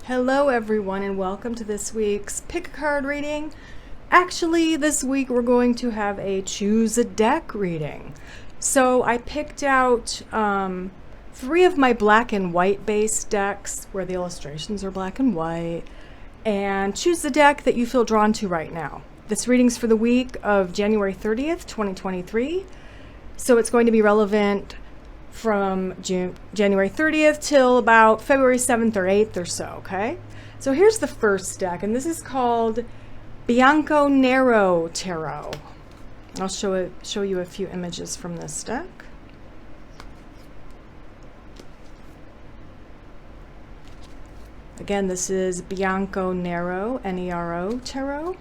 Hello everyone and welcome to this week's pick a card reading. Actually, this week we're going to have a choose a deck reading. So I picked out 3 of my black and white based decks where the illustrations are black and white, and choose the deck that you feel drawn to right now. This reading's for the week of January 30th, 2023. So it's going to be relevant from January 30th till about February 7th or 8th or so, okay? So here's the first deck, and this is called Bianco Nero Tarot. I'll show you a few images from this deck. Again, this is Bianco Nero, N-E-R-O, Tarot.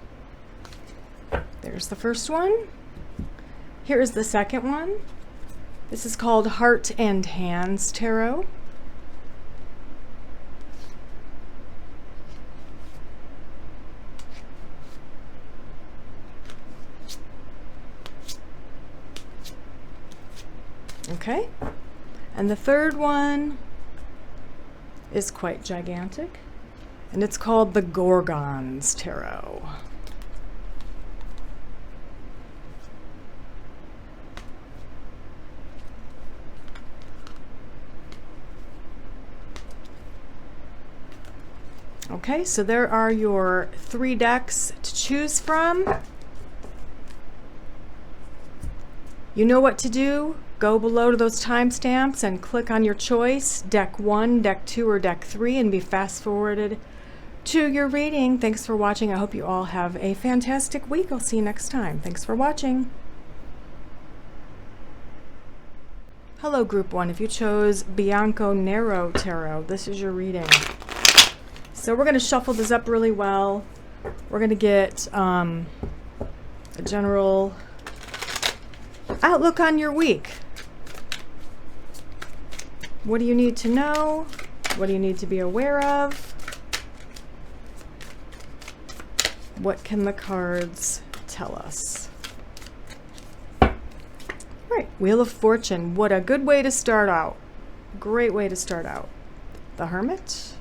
There's the first one. Here is the second one. This is called Heart and Hands Tarot. Okay, and the third one is quite gigantic, and it's called the Gorgons Tarot. Okay, so there are your 3 decks to choose from. You know what to do. Go below to those timestamps and click on your choice, deck 1, deck 2, or deck 3, and be fast forwarded to your reading. Thanks for watching. I hope you all have a fantastic week. I'll see you next time. Thanks for watching. Hello, Group 1. If you chose Bianco Nero Tarot, this is your reading. So we're going to shuffle this up really well. We're going to get a general outlook on your week. What do you need to know? What do you need to be aware of? What can the cards tell us? All right, Wheel of Fortune. What a good way to start out. Great way to start out. The Hermit.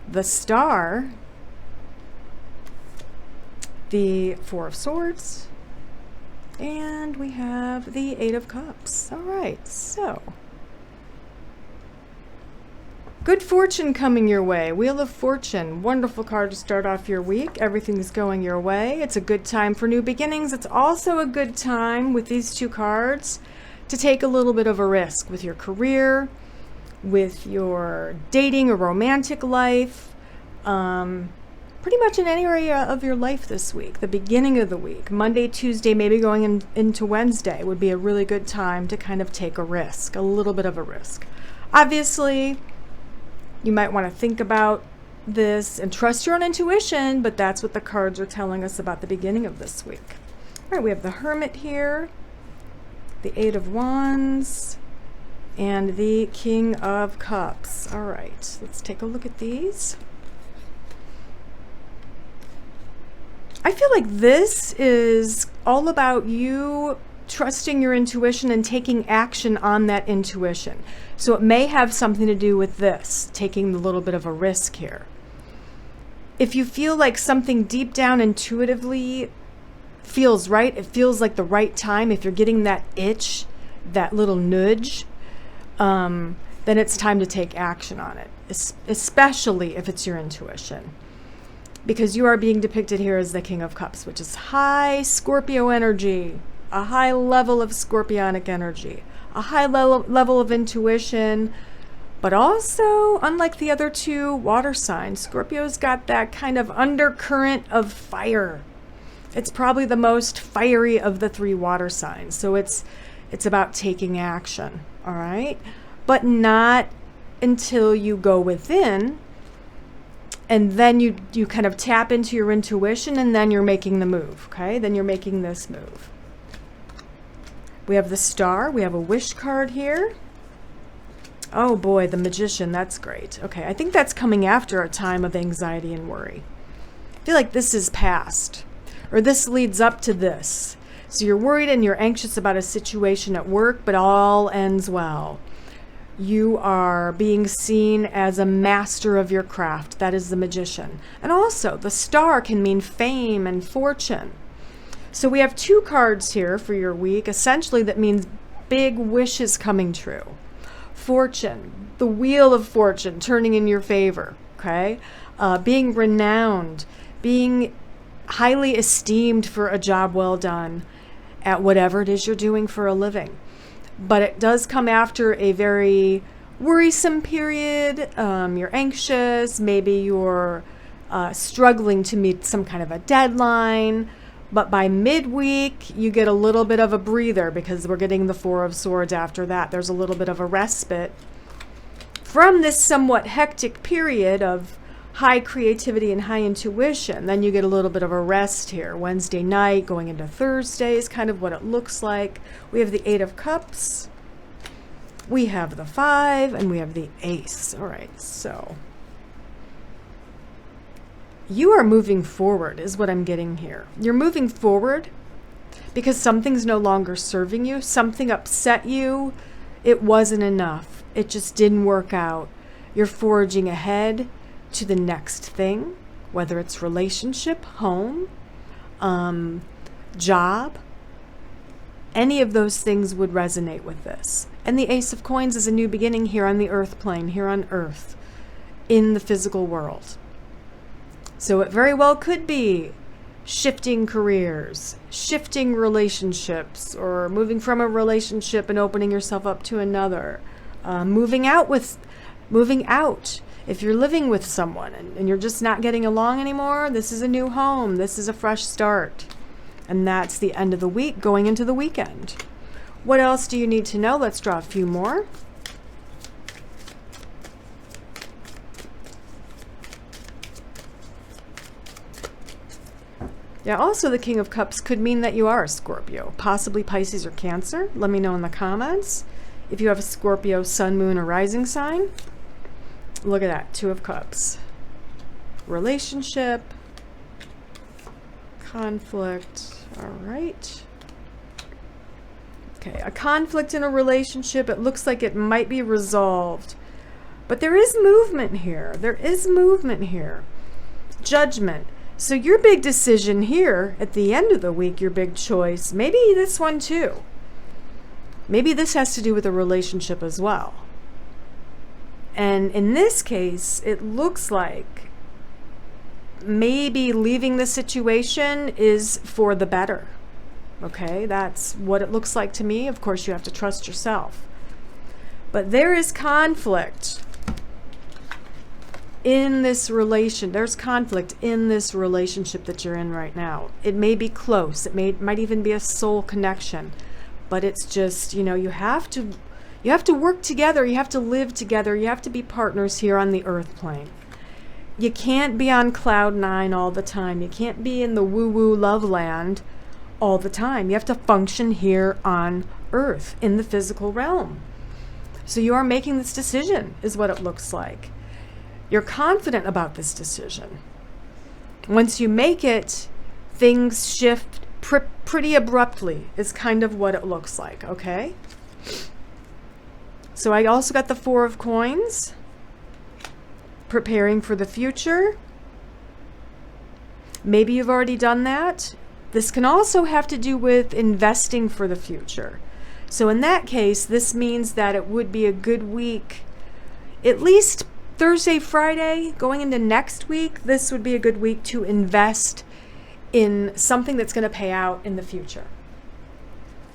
The Star, the 4 of Swords, and we have the 8 of Cups. All right, so good fortune coming your way. Wheel of Fortune, wonderful card to start off your week. Everything's going your way. It's a good time for new beginnings. It's also a good time with these 2 cards to take a little bit of a risk with your career, with your dating or romantic life, pretty much in any area of your life this week. The beginning of the week, Monday, Tuesday, maybe going into Wednesday would be a really good time to kind of take a risk, a little bit of a risk. Obviously, you might want to think about this and trust your own intuition, but that's what the cards are telling us about the beginning of this week. All right, we have the Hermit here, the 8 of Wands, and the King of Cups. All right, let's take a look at these. I feel like this is all about you trusting your intuition and taking action on that intuition. So it may have something to do with this, taking a little bit of a risk here. If you feel like something deep down intuitively feels right, it feels like the right time, if you're getting that itch, that little nudge, then it's time to take action on it, especially if it's your intuition. Because you are being depicted here as the King of Cups, which is high Scorpio energy, a high level of scorpionic energy, a high level of intuition, but also, unlike the other 2 water signs, Scorpio's got that kind of undercurrent of fire. It's probably the most fiery of the 3 water signs. So it's about taking action, all right? But not until you go within, and then you kind of tap into your intuition, and then you're making the move, okay? Then you're making this move. We have the Star. We have a wish card here. Oh boy, the Magician. That's great. Okay, I think that's coming after a time of anxiety and worry. I feel like this is past, or this leads up to this. So you're worried and you're anxious about a situation at work, but all ends well. You are being seen as a master of your craft. That is the Magician. And also, the Star can mean fame and fortune. So we have 2 cards here for your week. Essentially, that means big wishes coming true. Fortune, the wheel of fortune turning in your favor, okay? Being renowned, being highly esteemed for a job well done at whatever it is you're doing for a living. But it does come after a very worrisome period. You're anxious, maybe you're struggling to meet some kind of a deadline. But by midweek, you get a little bit of a breather because we're getting the 4 of Swords after that. There's a little bit of a respite from this somewhat hectic period of high creativity and high intuition. Then you get a little bit of a rest here. Wednesday night going into Thursday is kind of what it looks like. We have the 8 of Cups. We have the 5 and we have the Ace. All right, so you are moving forward is what I'm getting here. You're moving forward because something's no longer serving you. Something upset you. It wasn't enough. It just didn't work out. You're forging ahead to the next thing, whether it's relationship, home, job. Any of those things would resonate with this. And the Ace of Coins is a new beginning here on the earth plane, here on earth, in the physical world. So it very well could be shifting careers, shifting relationships, or moving from a relationship and opening yourself up to another. Moving out. If you're living with someone and you're just not getting along anymore, this is a new home. This is a fresh start. And that's the end of the week going into the weekend. What else do you need to know? Let's draw a few more. Yeah, also the King of Cups could mean that you are a Scorpio, possibly Pisces or Cancer. Let me know in the comments if you have a Scorpio sun, moon, or rising sign. Look at that, 2 of Cups. Relationship, conflict, all right. Okay, a conflict in a relationship, it looks like it might be resolved. But there is movement here. There is movement here. Judgment. So your big decision here at the end of the week, your big choice, maybe this one too. Maybe this has to do with a relationship as well. And in this case, it looks like maybe leaving the situation is for the better. Okay, that's what it looks like to me. Of course, you have to trust yourself. But there is conflict in this relation. There's conflict in this relationship that you're in right now. It may be close. It might even be a soul connection. But it's just, you know, you have to work together. You have to live together. You have to be partners here on the earth plane. You can't be on cloud 9 all the time. You can't be in the woo-woo love land all the time. You have to function here on earth in the physical realm. So you are making this decision is what it looks like. You're confident about this decision. Once you make it, things shift pretty abruptly is kind of what it looks like, okay? So I also got the 4 of Coins. Preparing for the future. Maybe you've already done that. This can also have to do with investing for the future. So in that case, this means that it would be a good week. At least Thursday, Friday, going into next week, this would be a good week to invest in something that's going to pay out in the future.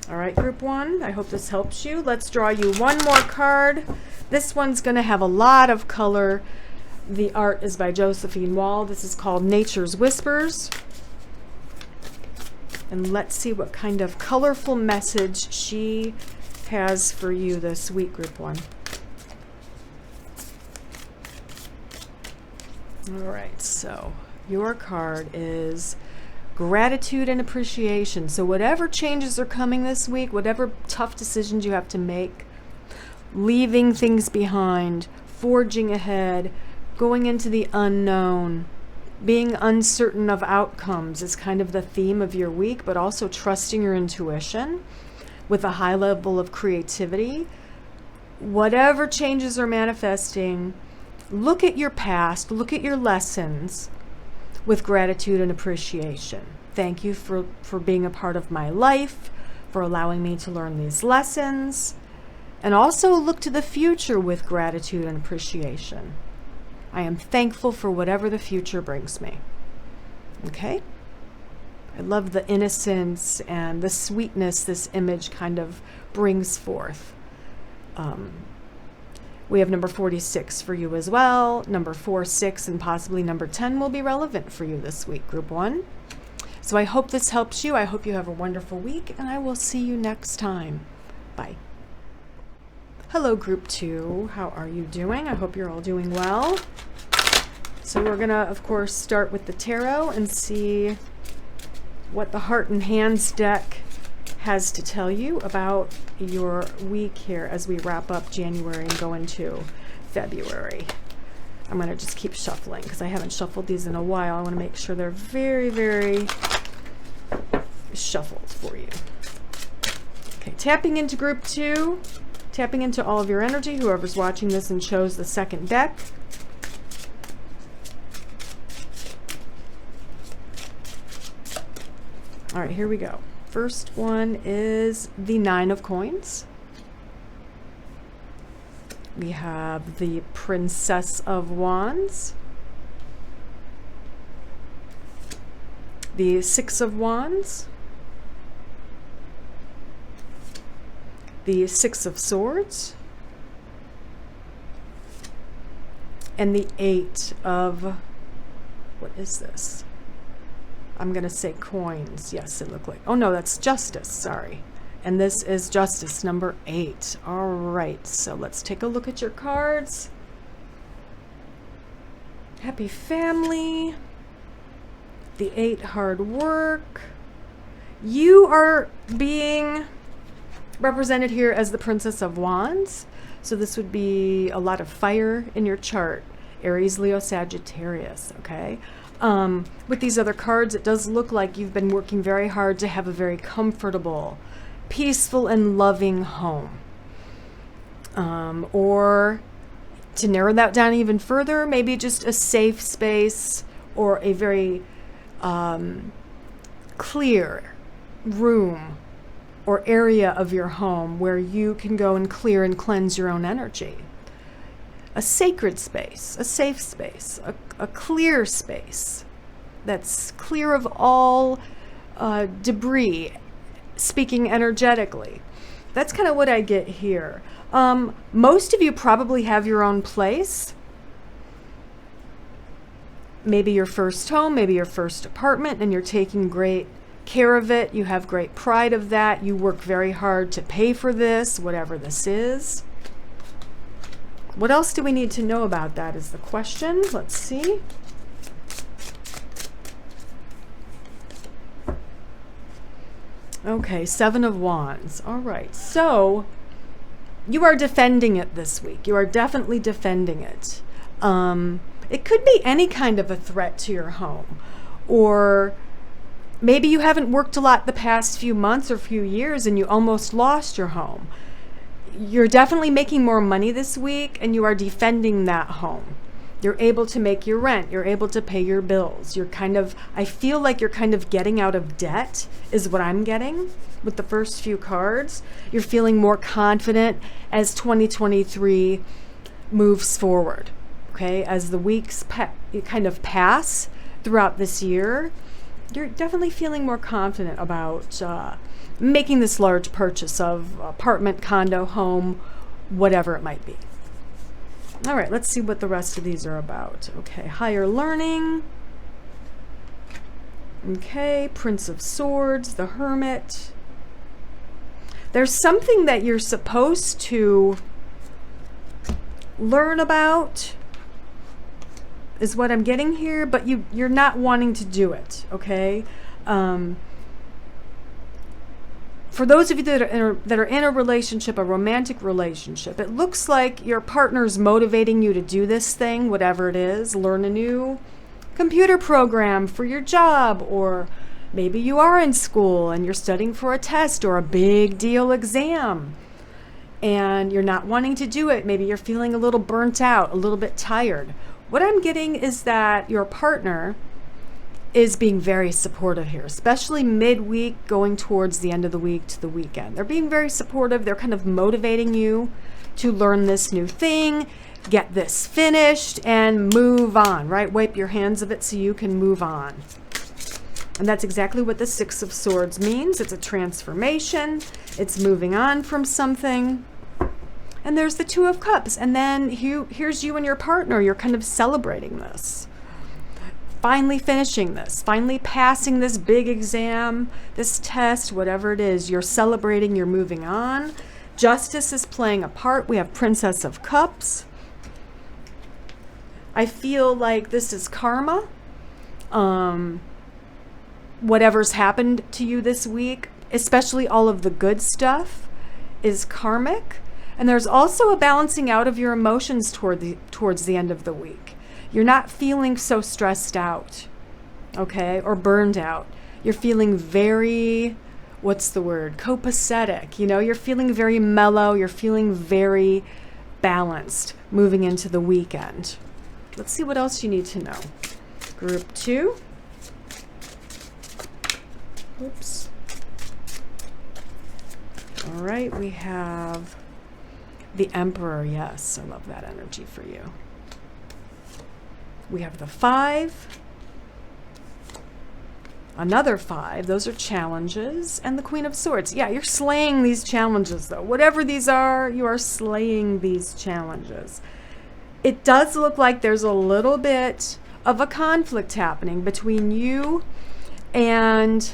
All right, group 1, I hope this helps you. Let's draw you one more card. This one's going to have a lot of color. The art is by Josephine Wall. This is called Nature's Whispers. And let's see what kind of colorful message she has for you this week, group 1. All right, so your card is gratitude and appreciation. So whatever changes are coming this week, whatever tough decisions you have to make, leaving things behind, forging ahead, going into the unknown, being uncertain of outcomes is kind of the theme of your week, but also trusting your intuition with a high level of creativity. whatever changes are manifesting, look at your past, look at your lessons with gratitude and appreciation. Thank you for being a part of my life, for allowing me to learn these lessons. And also look to the future with gratitude and appreciation. I am thankful for whatever the future brings me. Okay? I love the innocence and the sweetness this image kind of brings forth. We have number 46 for you as well. Number 4, 6, and possibly number 10 will be relevant for you this week, Group 1. So I hope this helps you. I hope you have a wonderful week, and I will see you next time. Bye. Hello, Group 2. How are you doing? I hope you're all doing well. So we're going to, of course, start with the tarot and see what the Heart and Hands deck has to tell you about your week here as we wrap up January and go into February. I'm going to just keep shuffling because I haven't shuffled these in a while. I want to make sure they're very, very shuffled for you. Okay, tapping into Group 2, tapping into all of your energy, whoever's watching this and chose the second deck. All right, here we go. First one is the 9 of Coins. We have the Princess of Wands, the 6 of Wands, the 6 of Swords, and the 8 of, what is this? I'm going to say coins. Yes, it looked like, oh no, that's Justice, sorry. And this is Justice number 8. All right, so let's take a look at your cards. Happy family. The 8, hard work. You are being represented here as the Princess of Wands. So this would be a lot of fire in your chart. Aries, Leo, Sagittarius, okay? With these other cards, it does look like you've been working very hard to have a very comfortable, peaceful, and loving home. Or to narrow that down even further, maybe just a safe space or a very clear room or area of your home where you can go and clear and cleanse your own energy. A sacred space, a safe space, a clear space that's clear of all debris, speaking energetically. That's kind of what I get here. Most of you probably have your own place. Maybe your first home, maybe your first apartment, and you're taking great care of it. You have great pride of that. You work very hard to pay for this, whatever this is. What else do we need to know about that is the question. Let's see. Okay, 7 of Wands. All right, so you are defending it this week. You are definitely defending it. It could be any kind of a threat to your home, or maybe you haven't worked a lot the past few months or few years and you almost lost your home. You're definitely making more money this week and you are defending that home. You're able to make your rent. You're able to pay your bills. You're kind of, I feel like you're kind of getting out of debt is what I'm getting with the first few cards. You're feeling more confident as 2023 moves forward. Okay, as the weeks kind of pass throughout this year, you're definitely feeling more confident about making this large purchase of apartment, condo, home, whatever it might be. All right, let's see what the rest of these are about. Okay, higher learning. Okay, Prince of Swords, the Hermit. There's something that you're supposed to learn about, is what I'm getting here, but you're not wanting to do it, okay? For those of you that are in a relationship, a romantic relationship, it looks like your partner's motivating you to do this thing, whatever it is. Learn a new computer program for your job, or maybe you are in school and you're studying for a test or a big deal exam. and you're not wanting to do it. Maybe you're feeling a little burnt out, a little bit tired. What I'm getting is that your partner is being very supportive here, especially midweek going towards the end of the week to the weekend. They're being very supportive. They're kind of motivating you to learn this new thing, get this finished, and move on, right? Wipe your hands of it so you can move on. And that's exactly what the Six of Swords means. It's a transformation. It's moving on from something. And there's the Two of Cups. And then here's you and your partner. You're kind of celebrating this. Finally finishing this. Finally passing this big exam, this test, whatever it is. You're celebrating. You're moving on. Justice is playing a part. We have Princess of Cups. I feel like this is karma. Whatever's happened to you this week, especially all of the good stuff, is karmic. And there's also a balancing out of your emotions towards the end of the week. You're not feeling so stressed out, okay, or burned out. You're feeling very, what's the word, copacetic. You know, you're feeling very mellow. You're feeling very balanced moving into the weekend. Let's see what else you need to know. Group 2. Oops. All right, we have the Emperor. Yes, I love that energy for you. We have the 5. Another 5. Those are challenges. And the Queen of Swords. Yeah, you're slaying these challenges, though. Whatever these are, you are slaying these challenges. It does look like there's a little bit of a conflict happening between you and,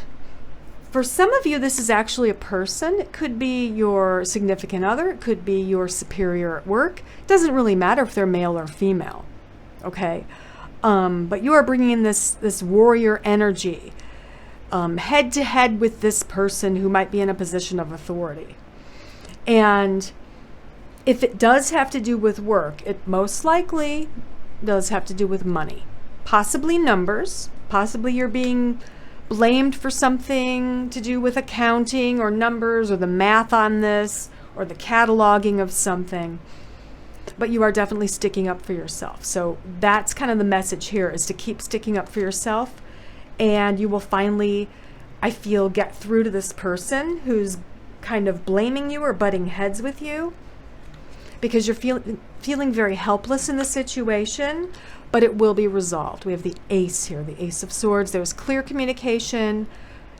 for some of you, this is actually a person. It could be your significant other. It could be your superior at work. It doesn't really matter if they're male or female, okay? But you are bringing in this warrior energy head to head with this person who might be in a position of authority. And if it does have to do with work, it most likely does have to do with money, possibly numbers, possibly you're being blamed for something to do with accounting or numbers or the math on this or the cataloging of something. But you are definitely sticking up for yourself. So that's kind of the message here, is to keep sticking up for yourself, and you will finally, I feel, get through to this person who's kind of blaming you or butting heads with you, because you're feeling very helpless in the situation, but it will be resolved. We have the Ace here, the Ace of Swords. There's clear communication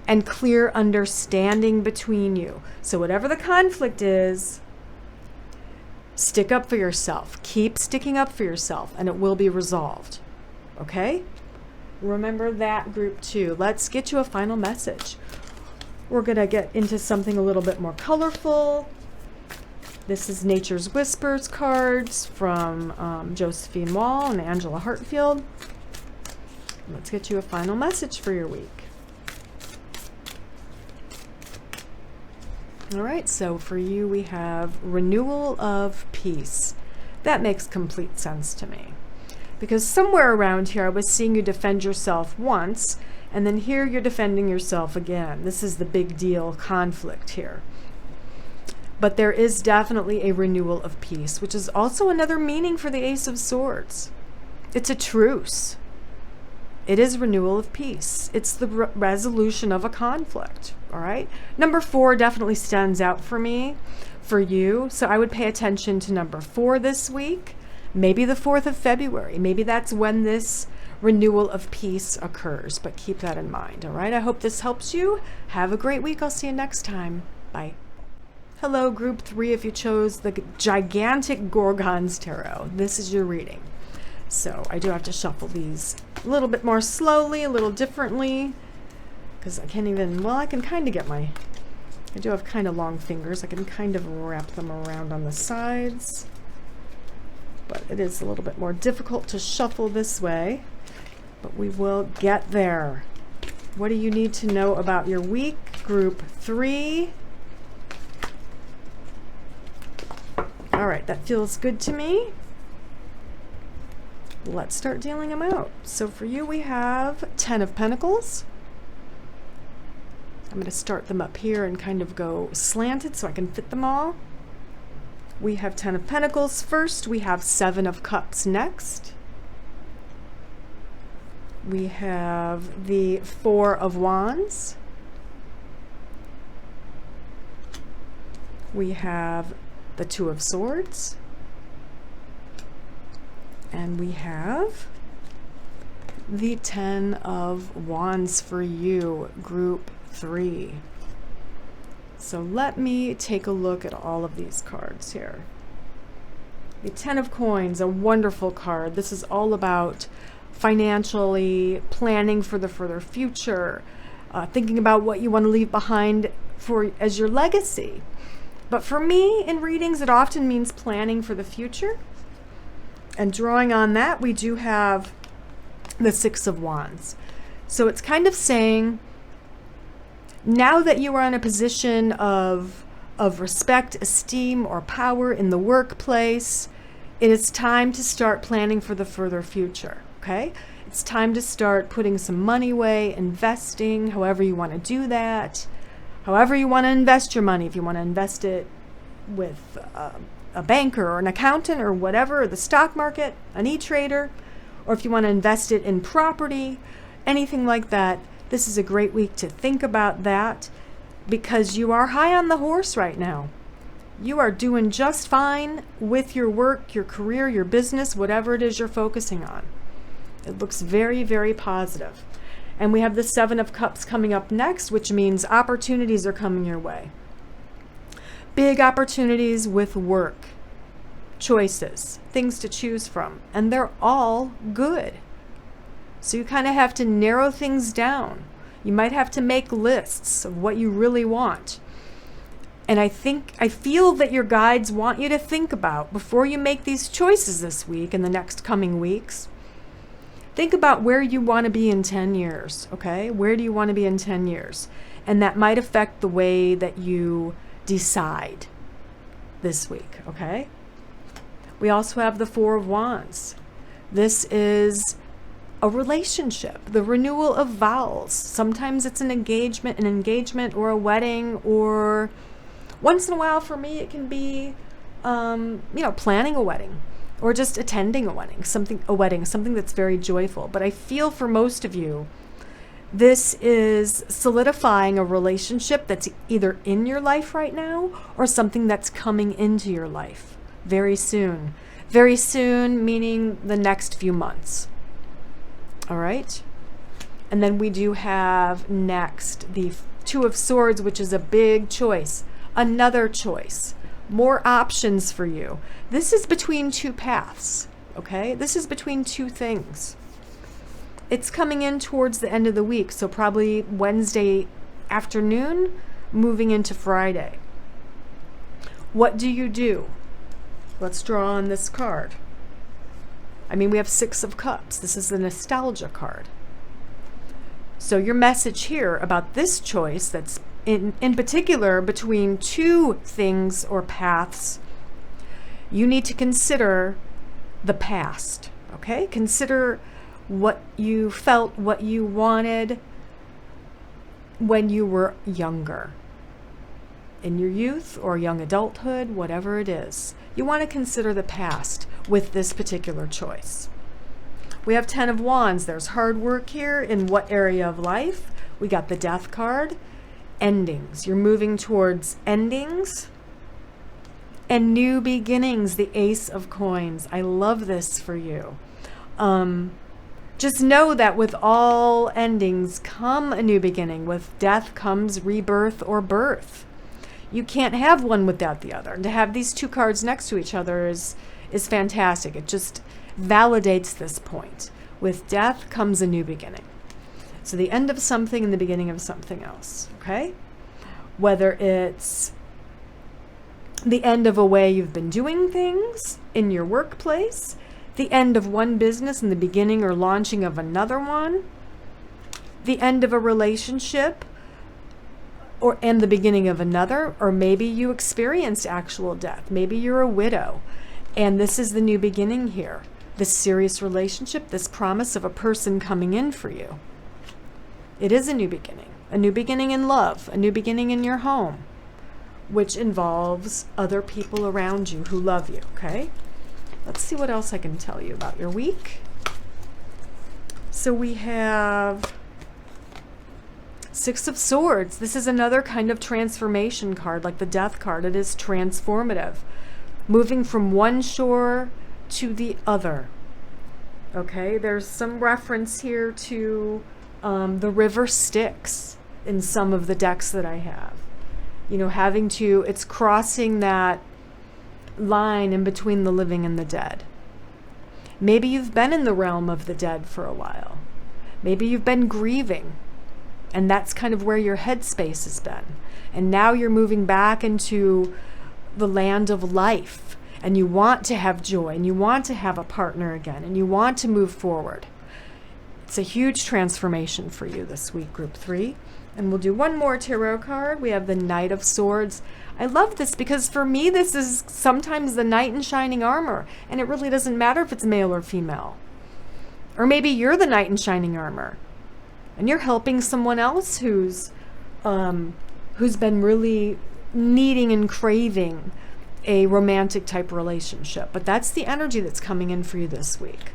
and clear understanding between you. So whatever the conflict is, stick up for yourself. Keep sticking up for yourself, and it will be resolved. Okay? Remember that, group 2. Let's get you a final message. We're going to get into something a little bit more colorful. This is Nature's Whispers cards from Josephine Wall and Angela Hartfield. Let's get you a final message for your week. All right, so for you we have renewal of peace. That makes complete sense to me, because somewhere around here I was seeing you defend yourself once, and then here you're defending yourself again. This is the big deal conflict here. But there is definitely a renewal of peace, which is also another meaning for the Ace of Swords. It's a truce. It is renewal of peace. It's the resolution of a conflict, all right? Number 4 definitely stands out for me, for you. So I would pay attention to number 4 this week, maybe the 4th of February. Maybe that's when this renewal of peace occurs, but keep that in mind, all right? I hope this helps you. Have a great week. I'll see you next time. Bye. Hello, group 3, if you chose the gigantic Gorgons Tarot. This is your reading. So I do have to shuffle these a little bit more slowly, a little differently, because I can't even, well, I can kind of get my, I do have kind of long fingers. I can kind of wrap them around on the sides, but it is a little bit more difficult to shuffle this way, but we will get there. What do you need to know about your week, group 3? All right, that feels good to me. Let's start dealing them out. So for you, we have 10 of Pentacles. I'm going to start them up here and kind of go slanted so I can fit them all. We have 10 of Pentacles first. We have 7 of Cups next. We have the 4 of Wands. We have the 2 of Swords. And we have the 10 of Wands for you, group 3. So let me take a look at all of these cards here. The 10 of Coins, a wonderful card. This is all about financially planning for the further future, thinking about what you want to leave behind as your legacy. But for me, in readings, it often means planning for the future. And drawing on that, we do have the 6 of Wands. So it's kind of saying, now that you are in a position of respect, esteem, or power in the workplace, it is time to start planning for the further future, okay? It's time to start putting some money away, investing, however you want to do that, however you want to invest your money. If you want to invest it with a banker or an accountant or whatever, or the stock market, an e-trader, or if you want to invest it in property, anything like that, this is a great week to think about that, because you are high on the horse right now. You are doing just fine with your work, your career, your business, whatever it is you're focusing on. It looks very, very positive. And we have the 7 of Cups coming up next, which means opportunities are coming your way. Big opportunities with work, choices, things to choose from, and they're all good. So you kind of have to narrow things down. You might have to make lists of what you really want. And I feel that your guides want you to think about, before you make these choices this week and the next coming weeks, think about where you want to be in 10 years, okay? Where do you want to be in 10 years? And that might affect the way that you decide this week, okay? We also have the 4 of Wands. This is a relationship, the renewal of vows. Sometimes it's an engagement or a wedding, or once in a while for me it can be planning a wedding or just attending a wedding, something that's very joyful. But I feel for most of you, this is solidifying a relationship that's either in your life right now or something that's coming into your life very soon. Very soon, meaning the next few months. All right. And then we do have next the 2 of Swords, which is a big choice. Another choice. More options for you. This is between 2 paths. Okay. This is between 2 things. It's coming in towards the end of the week. So probably Wednesday afternoon, moving into Friday. What do you do? Let's draw on this card. We have 6 of Cups. This is the nostalgia card. So your message here about this choice that's in particular between 2 things or paths, you need to consider the past, okay? Consider what you felt, what you wanted when you were younger. In your youth or young adulthood, whatever it is. You want to consider the past with this particular choice. We have 10 of Wands. There's hard work here. In what area of life? We got the Death card. Endings. You're moving towards endings and new beginnings. The Ace of Coins. I love this for you. Just know that with all endings come a new beginning. With death comes rebirth or birth. You can't have one without the other. And to have these 2 cards next to each other is fantastic. It just validates this point. With death comes a new beginning. So the end of something and the beginning of something else, okay? Whether it's the end of a way you've been doing things in your workplace, the end of one business and the beginning or launching of another one, the end of a relationship, and the beginning of another, or maybe you experienced actual death. Maybe you're a widow, and this is the new beginning here. This serious relationship, this promise of a person coming in for you. It is a new beginning in love, a new beginning in your home, which involves other people around you who love you, okay? Let's see what else I can tell you about your week. So we have Six of Swords. This is another kind of transformation card, like the Death card. It is transformative. Moving from one shore to the other. Okay, there's some reference here to the river Styx in some of the decks that I have. You know, it's crossing that line in between the living and the dead. Maybe you've been in the realm of the dead for a while. Maybe you've been grieving, and that's kind of where your headspace has been. And now you're moving back into the land of life, and you want to have joy, and you want to have a partner again, and you want to move forward. It's a huge transformation for you this week, Group 3. And we'll do one more tarot card. We have the Knight of Swords. I love this because for me, this is sometimes the knight in shining armor, and it really doesn't matter if it's male or female. Or maybe you're the knight in shining armor, and you're helping someone else who's been really needing and craving a romantic type relationship. But that's the energy that's coming in for you this week.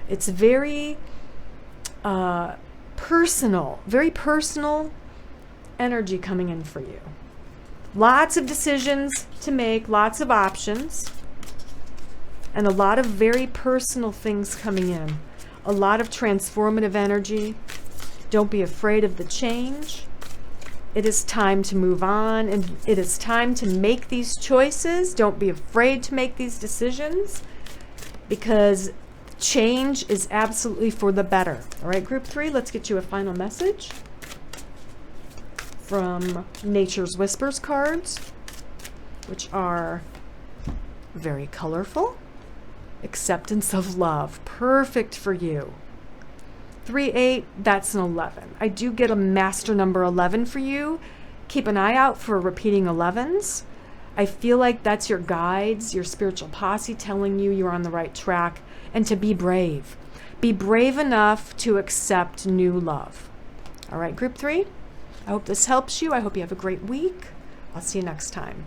It's very personal, very personal energy coming in for you. Lots of decisions to make, lots of options, and a lot of very personal things coming in. A lot of transformative energy. Don't be afraid of the change. It is time to move on, and it is time to make these choices. Don't be afraid to make these decisions, because change is absolutely for the better. All right, Group 3, let's get you a final message from Nature's Whispers cards, which are very colorful. Acceptance of love, perfect for you. 3-8, that's an 11. I do get a master number 11 for you. Keep an eye out for repeating 11s. I feel like that's your guides, your spiritual posse telling you you're on the right track, and to be brave. Be brave enough to accept new love. All right, Group 3, I hope this helps you. I hope you have a great week. I'll see you next time.